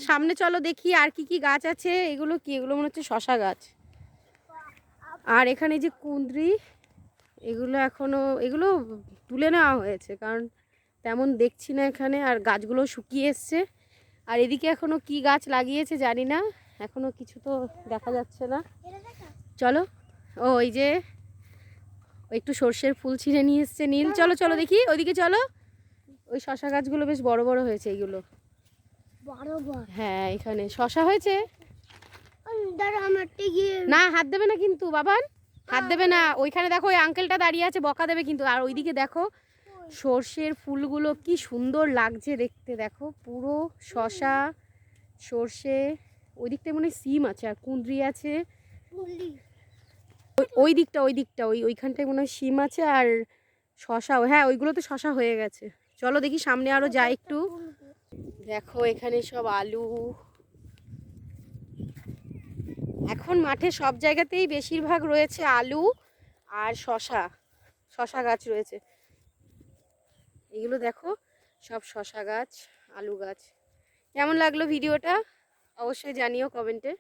সামনে চলো দেখি আর কি কি গাছ আছে। এগুলো কি? এগুলো মনে হচ্ছে শশা গাছ। আর এখানে যে কুঁদরি, এগুলো এখনো এগুলো তুলে নেওয়া হয়েছে, কারণ তেমন দেখছি না এখানে। আর গাছগুলো শুকিয়ে এসছে। আর এদিকে এখনো কি গাছ লাগিয়েছে জানি না, এখনো কিছু তো দেখা যাচ্ছে না। চলো, ও ওই যে একটু সর্ষের ফুল ছিঁড়ে নিয়ে এসছে নীল। চলো চলো দেখি ওইদিকে চলো। ওই শশা গাছগুলো বেশ বড় বড় হয়েছে এইগুলো। হ্যাঁ, এখানে শশা হয়েছে। না, হাত দেবে না কিন্তু বাবান, হাত দেবে না। ওইখানে দেখো ওই আঙ্কেলটা দাঁড়িয়ে আছে, বকা দেবে কিন্তু। আর ওইদিকে দেখো সর্ষের ফুলগুলো কি সুন্দর লাগছে দেখতে। দেখো পুরো শশা, সর্ষে, ওই দিকটায় মনে হয় সিম আছে আর কুঁদরি আছে। ওই দিকটা ওইখানটায় মনে হয় সিম আছে আর শশাও। হ্যাঁ, ওইগুলো তো শশা হয়ে গেছে। চলো দেখি সামনে আরো যাই একটু। দেখো এখানে সব আলু। এখন মাঠে সব জায়গাতেই বেশিরভাগ রয়েছে আলু আর শশা গাছ রয়েছে। এগুলো দেখো সব শশা গাছ, আলু গাছ। কেমন লাগলো ভিডিওটা অবশ্যই জানিও কমেন্টে।